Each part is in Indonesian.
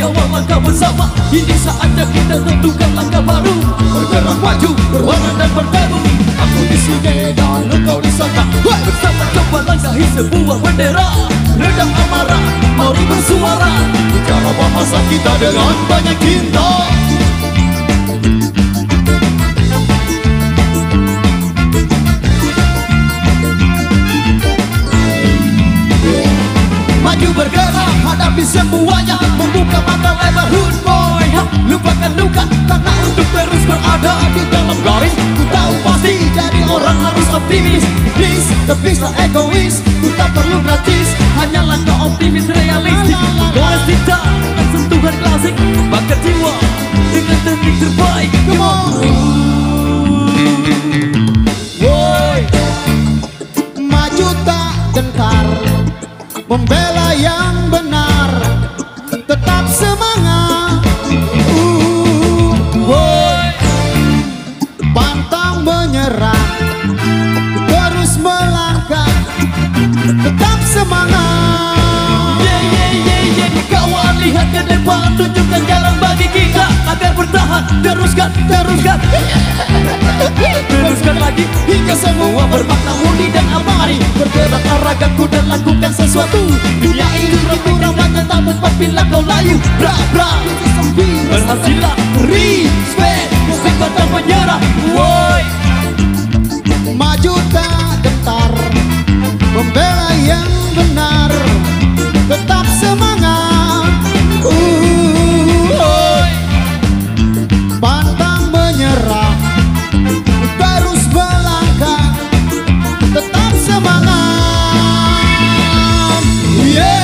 awal langkah bersama. Ini saatnya kita tentukan langkah baru. Bergerak maju, berwarna dan bertabu. Aku di sini dan engkau di sana. Bersama coba langkahi sebuah bendera. Redam amarah, mari bersuara. Bicara bahasa kita dengan banyak cinta. Maju bergerak, hadapi semuanya. Membuka mata lebar, hood boy. Lupakan luka, karena untuk terus berada di dalam garis. Ku tahu pasti, jadi orang harus optimis. Please, tapi tak egois. Ku tak perlu gratis, hanyalah kau optimis realistik. Goles cinta, dengan sentuhan klasik. Bakar jiwa, dengan teknik terbaik. Come on. Woi, maju tak gentar, membela yang benar, tetap semangat. Woi, pantang menyerah, terus melangkah, tetap semangat. Kawan lihat ke depan, tunjukkan jalan bagi kita agar bertahan. Teruskan, teruskan, teruskan lagi hingga semua bermakna murni dan abadi. Bergerak arahkanku dan lakukan sesuatu. Dunia ini ramai tak tempat bila kau layu. Bra bra, berhasillah, respect, respect pantang menyerah. Woi, Maju tak gentar, membela yang benar, tetap semangat. Pantang menyerah, terus melangkah, tetap semangat. Yeah.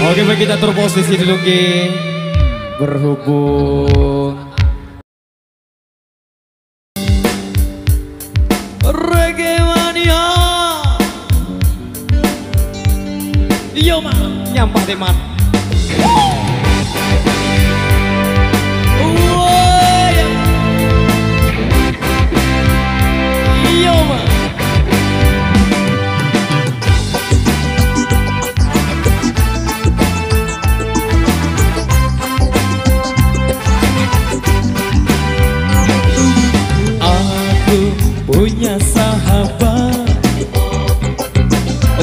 Oke, baik, kita atur posisi dulu, Ki. Berhubung Reggae Mania. Yo man, nyampah teman. yo man. Punya sahabat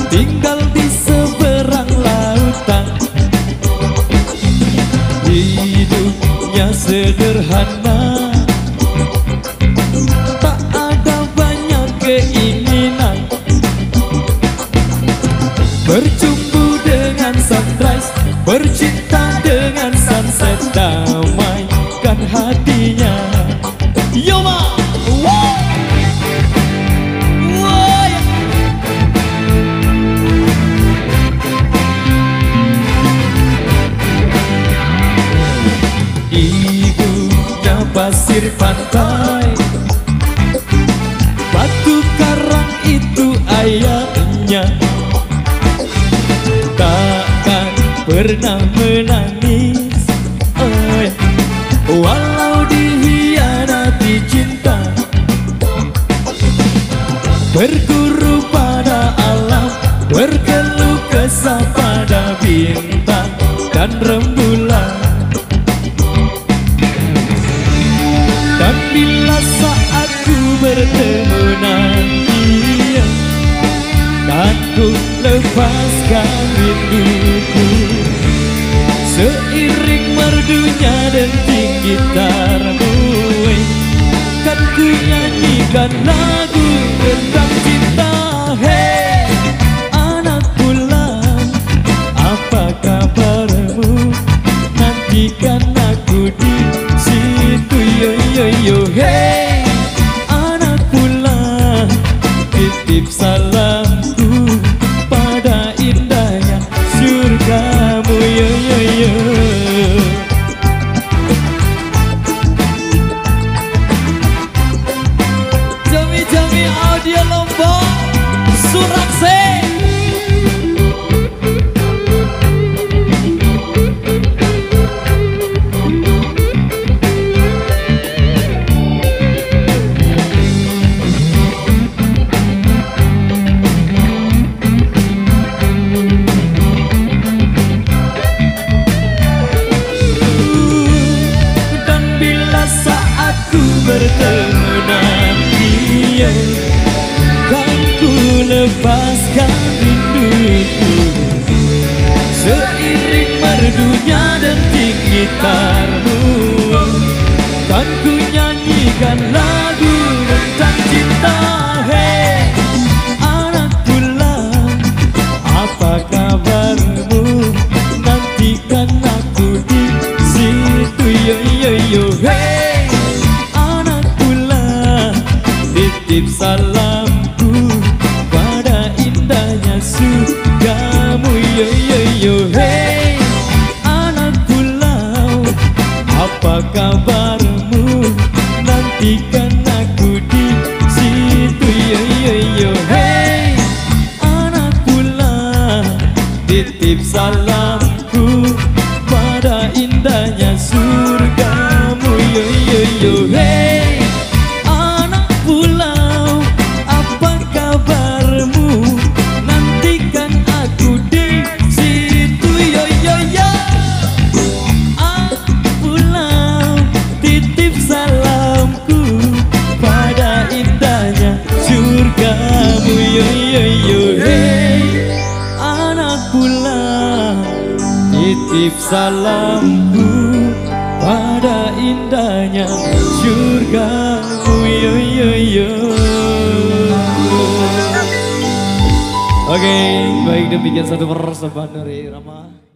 tinggal di seberang lautan. Hidupnya sederhana, tak ada banyak keinginan. Berjumpa dengan sunrise, bercinta dengan sunset, damaikan hatinya. Yo man. Pasir pantai, batu karang itu ayat pernah menangis. Walau dikhianati cinta, berguru pada alam, berkeluh kesah pada bintang dan rembulan. Dan bila saat ku bertemu nanti, kan ku lepaskan rinduku. Seiring merdunya denting gitarmu, kan ku nyanyikan lagu tentang cinta. Hey, anak bulan, apa kabarmu? Nantikan aku di situ, yo yo yo. Hey, anak bulan, titip salamku pada indahnya surgamu, yo yo yo. Jami-jami audio Lombok, Suraksi. Bertemu nanti, kan ku lepaskan rinduku. Seiring merdunya denting gitarmu, kan ku nyanyikan lagu tentang cinta. Hey, anak bulan, apa kabarmu? Nantikan aku di situ, yo yo yo. Hey, titip salamku pada indahnya surgamu, yo yo yo. Hey, anak pulau, apa kabarmu? Nantikan aku di situ, yo yo yo. Hey, anak pulau, titip salamku pada indahnya surgamu, yo yo yo. Hey, titip salamku pada indahnya surgamu, yo yo yo. Oke, baik, demikian satu persembahan dari Rama.